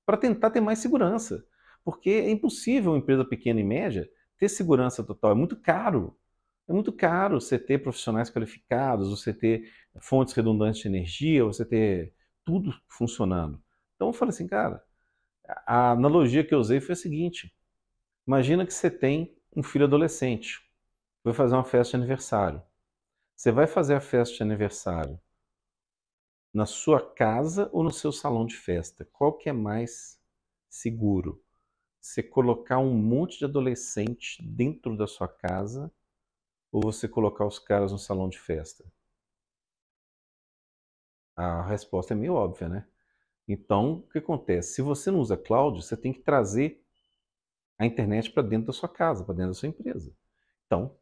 para tentar ter mais segurança. Porque é impossível uma empresa pequena e média ter segurança total. É muito caro. É muito caro você ter profissionais qualificados, você ter fontes redundantes de energia, você ter tudo funcionando. Então eu falei assim, cara, a analogia que eu usei foi a seguinte: imagina que você tem um filho adolescente, vai fazer uma festa de aniversário. Você vai fazer a festa de aniversário na sua casa ou no seu salão de festa? Qual que é mais seguro? Você colocar um monte de adolescente dentro da sua casa ou você colocar os caras no salão de festa? A resposta é meio óbvia, né? Então, o que acontece? Se você não usa cloud, você tem que trazer a internet para dentro da sua casa, para dentro da sua empresa. Então,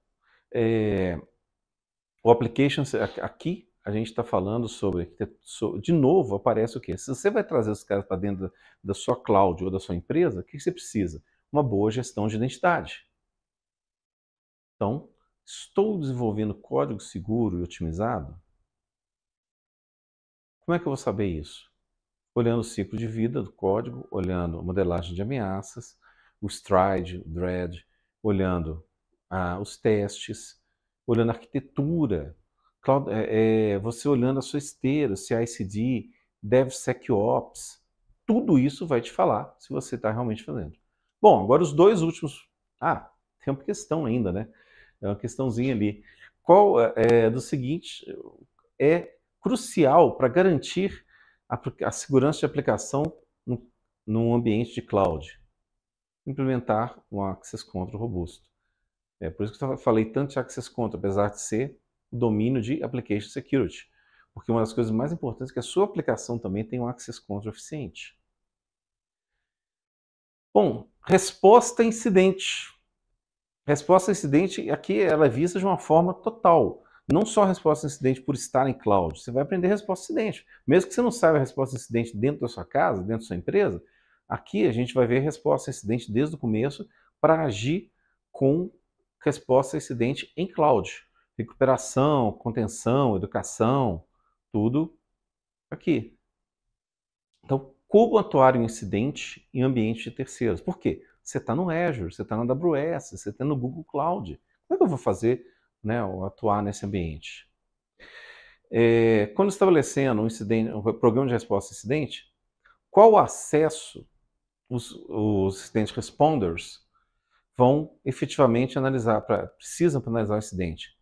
o application, aqui a gente está falando sobre, de novo, aparece o quê? Se você vai trazer os caras para dentro da sua cloud ou da sua empresa, o que você precisa? Uma boa gestão de identidade. Então, estou desenvolvendo código seguro e otimizado? Como é que eu vou saber isso? Olhando o ciclo de vida do código, olhando a modelagem de ameaças, o STRIDE, o DREAD, olhando os testes, olhando a arquitetura, você olhando a sua esteira, CI/CD, DevSecOps, tudo isso vai te falar se você está realmente fazendo. Bom, agora os dois últimos. Ah, tem uma questão ainda, né? É uma questãozinha ali. Qual do seguinte é crucial para garantir a segurança de aplicação num ambiente de cloud? Implementar um access control robusto. É por isso que eu falei tanto de Access Control, apesar de ser o domínio de Application Security. Porque uma das coisas mais importantes é que a sua aplicação também tem um Access Control eficiente. Bom, resposta a incidente. Resposta a incidente, aqui ela é vista de uma forma total. Não só resposta a incidente por estar em cloud. Você vai aprender resposta a incidente. Mesmo que você não saiba a resposta a incidente dentro da sua casa, dentro da sua empresa, aqui a gente vai ver resposta a incidente desde o começo para agir com resposta a incidente em cloud. Recuperação, contenção, educação, tudo aqui. Então, como atuar em incidente em ambiente de terceiros? Por quê? Você está no Azure, você está na AWS, você está no Google Cloud. Como é que eu vou fazer, né, atuar nesse ambiente? Quando estabelecendo um programa de resposta a incidente, qual acesso os incident responders vão efetivamente analisar, precisam para analisar o incidente?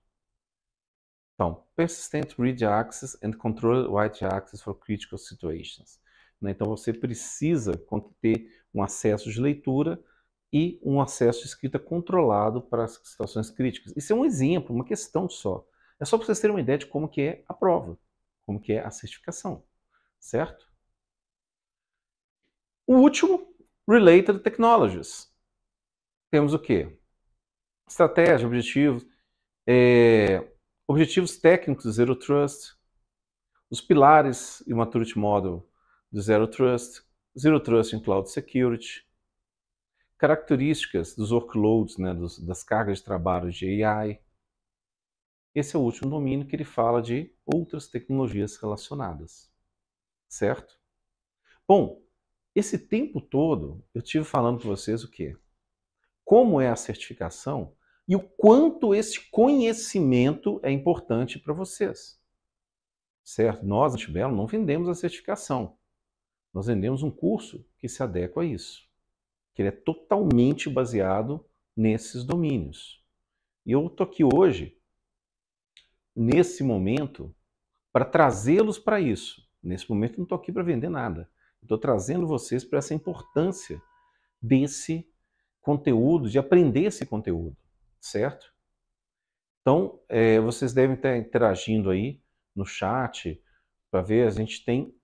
Então, Persistent Read Access and Controlled Write Access for Critical Situations. Então, você precisa ter um acesso de leitura e um acesso de escrita controlado para as situações críticas. Isso é um exemplo, uma questão só. É só para vocês terem uma ideia de como que é a prova, como que é a certificação, certo? O último, Related Technologies. Temos o quê? Estratégia, objetivos, objetivos técnicos do Zero Trust, os pilares e o Maturity Model do Zero Trust em Cloud Security, características dos workloads, né, das cargas de trabalho de AI. Esse é o último domínio que ele fala de outras tecnologias relacionadas, certo? Bom, esse tempo todo eu tive falando para vocês o quê? Como é a certificação e o quanto esse conhecimento é importante para vocês, certo? Nós, na Tibelo, não vendemos a certificação. Nós vendemos um curso que se adequa a isso, que ele é totalmente baseado nesses domínios. E eu estou aqui hoje, nesse momento, para trazê-los para isso. Nesse momento eu não estou aqui para vender nada. Estou trazendo vocês para essa importância desse conteúdo, de aprender esse conteúdo, certo? Então, vocês devem estar interagindo aí no chat para ver, a gente tem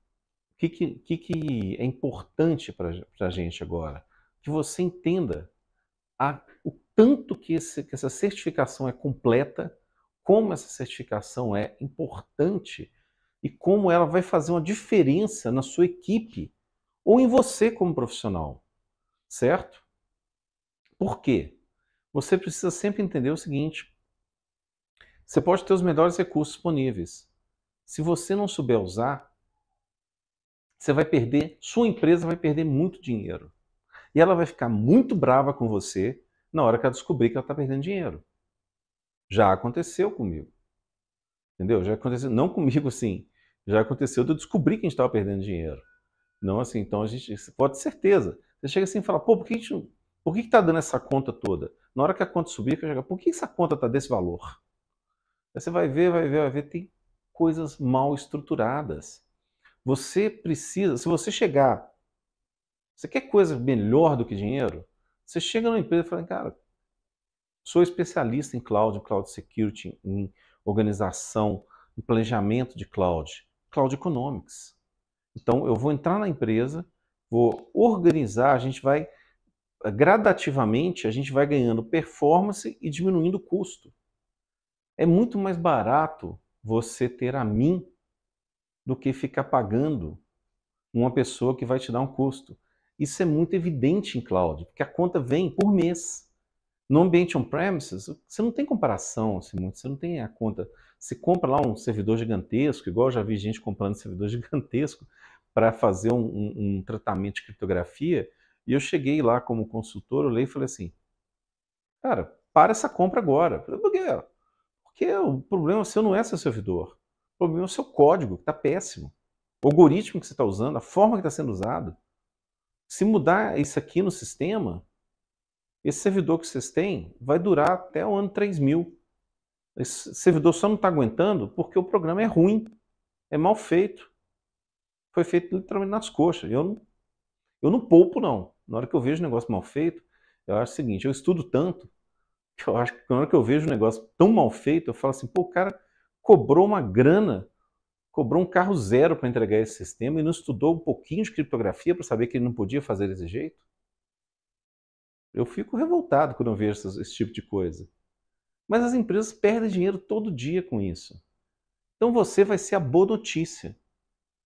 o que é importante para a gente agora. Que você entenda o tanto que essa certificação é completa, como essa certificação é importante e como ela vai fazer uma diferença na sua equipe ou em você como profissional, certo? Por quê? Você precisa sempre entender o seguinte: você pode ter os melhores recursos disponíveis. Se você não souber usar, você vai perder, sua empresa vai perder muito dinheiro. E ela vai ficar muito brava com você na hora que ela descobrir que ela está perdendo dinheiro. Já aconteceu comigo. Entendeu? Já aconteceu, não comigo assim, já aconteceu de eu descobrir que a gente estava perdendo dinheiro. Não assim, então a gente pode ter certeza. Você chega assim e fala, pô, por que está dando essa conta toda? Na hora que a conta subir, por que essa conta está desse valor? Aí você vai ver, tem coisas mal estruturadas. Você precisa, se você chegar, você quer coisa melhor do que dinheiro? Você chega numa empresa e fala, cara, sou especialista em cloud security, em organização, em planejamento de cloud economics. Então, eu vou entrar na empresa, vou organizar, a gente vai, gradativamente, a gente vai ganhando performance e diminuindo o custo. É muito mais barato você ter a mim do que ficar pagando uma pessoa que vai te dar um custo. Isso é muito evidente em cloud, porque a conta vem por mês. No ambiente on-premises, você não tem comparação, assim, muito, você não tem a conta. Você compra lá um servidor gigantesco, igual eu já vi gente comprando servidor gigantesco para fazer um tratamento de criptografia, e eu cheguei lá como consultor, olhei e falei assim, cara, para essa compra agora. Por quê? Porque o problema seu não é seu servidor, o problema é o seu código, que está péssimo. O algoritmo que você está usando, a forma que está sendo usado. Se mudar isso aqui no sistema, esse servidor que vocês têm vai durar até o ano 3000. Esse servidor só não está aguentando porque o programa é ruim, é mal feito. Foi feito literalmente nas coxas. Eu não poupo, não. Na hora que eu vejo um negócio mal feito, eu acho o seguinte, eu estudo tanto que eu acho que na hora que eu vejo um negócio tão mal feito, eu falo assim, pô, o cara cobrou uma grana, cobrou um carro zero para entregar esse sistema e não estudou um pouquinho de criptografia para saber que ele não podia fazer desse jeito? Eu fico revoltado quando eu vejo esse tipo de coisa. Mas as empresas perdem dinheiro todo dia com isso. Então você vai ser a boa notícia.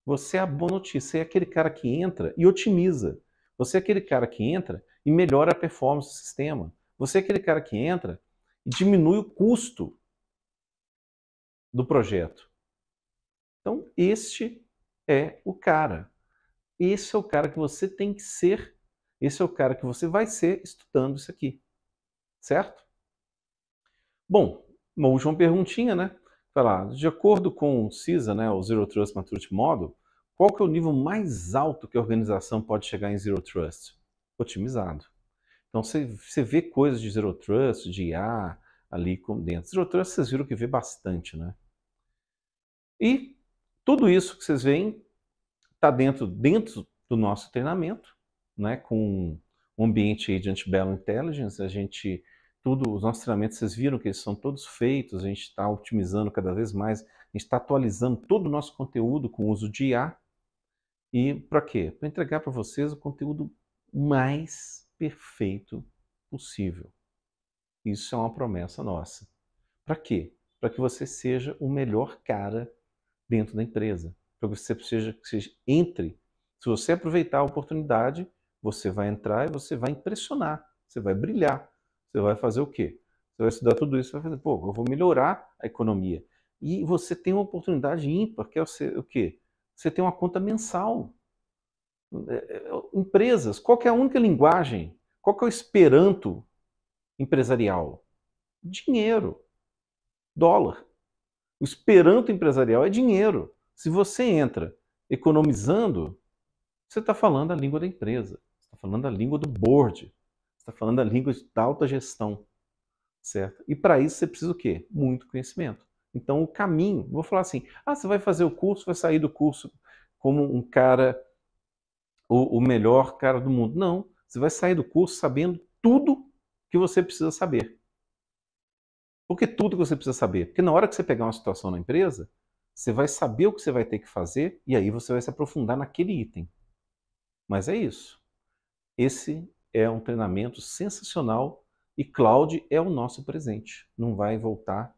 Você é a boa notícia. Você é aquele cara que entra e otimiza. Você é aquele cara que entra e melhora a performance do sistema. Você é aquele cara que entra e diminui o custo do projeto. Então, este é o cara. Esse é o cara que você tem que ser. Esse é o cara que você vai ser estudando isso aqui. Certo? Bom, uma última perguntinha, né? Vai lá, de acordo com o CISA, né, o Zero Trust Maturity Model, qual que é o nível mais alto que a organização pode chegar em Zero Trust? Otimizado. Então você vê coisas de Zero Trust, de IA ali dentro. Zero Trust vocês viram que vê bastante, né? E tudo isso que vocês veem está dentro do nosso treinamento, né? Com o ambiente aí de Antebellum Intelligence, os nossos treinamentos, vocês viram que eles são todos feitos, a gente está otimizando cada vez mais, a gente está atualizando todo o nosso conteúdo com o uso de IA. E para quê? Para entregar para vocês o conteúdo mais perfeito possível. Isso é uma promessa nossa. Para quê? Para que você seja o melhor cara dentro da empresa. Para que você entre. Se você aproveitar a oportunidade, você vai entrar e você vai impressionar, você vai brilhar. Você vai fazer o quê? Você vai estudar tudo isso e vai fazer, pô, eu vou melhorar a economia. E você tem uma oportunidade ímpar, que é o quê? Você tem uma conta mensal. Empresas, qual que é a única linguagem? Qual que é o esperanto empresarial? Dinheiro, dólar. O esperanto empresarial é dinheiro. Se você entra economizando, você está falando a língua da empresa, você está falando a língua do board, você está falando a língua da alta gestão, certo? E para isso você precisa o quê? Muito conhecimento. Então o caminho, não vou falar assim, você vai fazer o curso, vai sair do curso como um cara, o melhor cara do mundo. Não, você vai sair do curso sabendo tudo que você precisa saber. Por que tudo que você precisa saber? Porque na hora que você pegar uma situação na empresa, você vai saber o que você vai ter que fazer e aí você vai se aprofundar naquele item. Mas é isso. Esse é um treinamento sensacional e cloud é o nosso presente. Não vai voltar,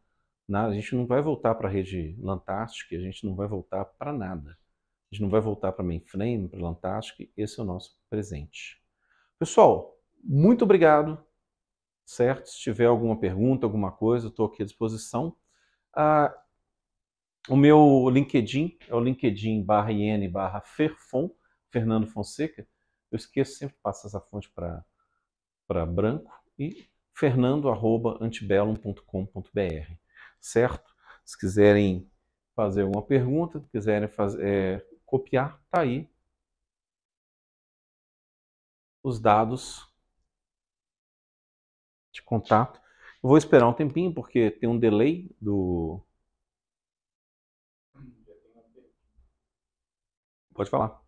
a gente não vai voltar para a rede Lantastic, a gente não vai voltar para nada. A gente não vai voltar para mainframe, para Lantastic, esse é o nosso presente. Pessoal, muito obrigado, certo? Se tiver alguma pergunta, alguma coisa, estou aqui à disposição. O meu LinkedIn é o linkedin.in/ferfon, Fernando Fonseca. Eu esqueço sempre de passar essa fonte para branco. E fernando@antebellum.com.br, certo? Se quiserem fazer alguma pergunta, quiserem copiar, tá aí os dados de contato. Eu vou esperar um tempinho, porque tem um delay do... Pode falar.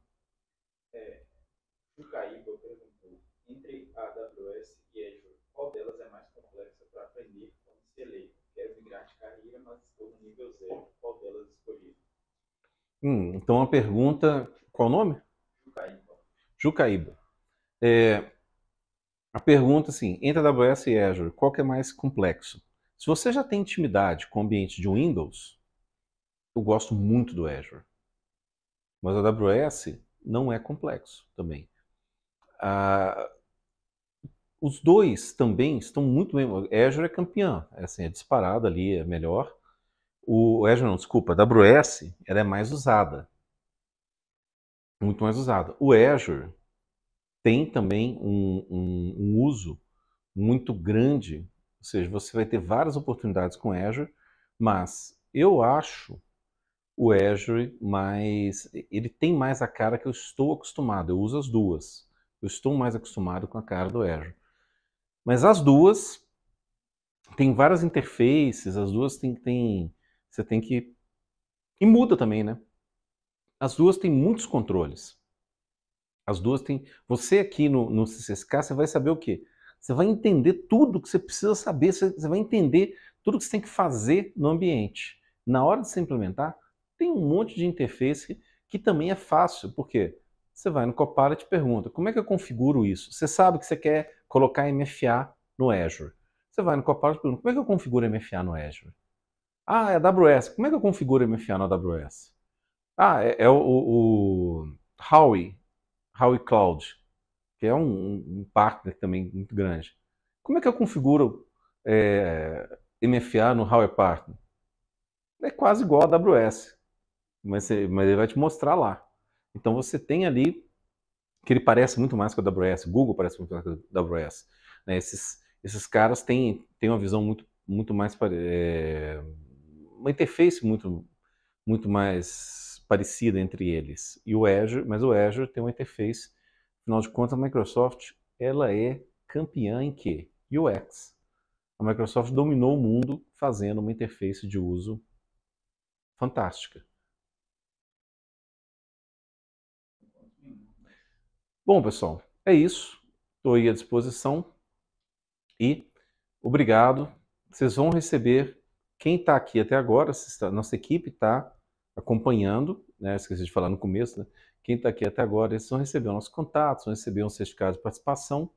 O Caíba perguntou, entre a AWS e Azure, qual delas é mais complexa para aprender como ser leigo? Quero migrar de carreira, mas estou no nível 0. Qual delas escolhi? Então a pergunta... Qual o nome? Jucaíba. Jucaíba. A pergunta, assim, entre a AWS e Azure, qual que é mais complexo? Se você já tem intimidade com o ambiente de Windows, eu gosto muito do Azure. Mas a AWS não é complexo também. Os dois também estão muito bem. Azure é campeã, assim, é disparada ali, é melhor. O Azure não, desculpa, a AWS ela é mais usada. Muito mais usada. O Azure tem também um uso muito grande, ou seja, você vai ter várias oportunidades com Azure, mas eu acho o Azure ele tem mais a cara que eu estou acostumado, eu uso as duas. Eu estou mais acostumado com a cara do Azure. Mas as duas têm várias interfaces, as duas você tem que... E muda também, né? As duas têm muitos controles. As duas têm... Você aqui no CCSK, você vai saber o quê? Você vai entender tudo que você precisa saber, você vai entender tudo que você tem que fazer no ambiente. Na hora de se implementar, tem um monte de interface que também é fácil, porque você vai no Copilot e pergunta, como é que eu configuro isso? Você sabe que você quer colocar MFA no Azure. Você vai no Copilot e pergunta, como é que eu configuro MFA no Azure? Ah, é AWS. Como é que eu configuro MFA no AWS? Ah, é o Howie Cloud, que é um partner também muito grande. Como é que eu configuro MFA no Howie Partner? É quase igual a AWS, mas ele vai te mostrar lá. Então você tem ali que ele parece muito mais com a AWS, Google parece muito mais com a AWS. Né? Esses caras têm uma visão muito mais uma interface muito mais parecida entre eles. E o Azure, mas o Azure tem uma interface, afinal de contas, a Microsoft, ela é campeã em quê? UX. A Microsoft dominou o mundo fazendo uma interface de uso fantástica. Bom, pessoal, é isso. Estou aí à disposição e obrigado. Vocês vão receber, quem está aqui até agora, nossa equipe está acompanhando, né? Esqueci de falar no começo, né? Quem está aqui até agora, eles vão receber os nossos contatos, vão receber um certificado de participação,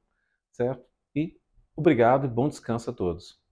certo? E obrigado e bom descanso a todos.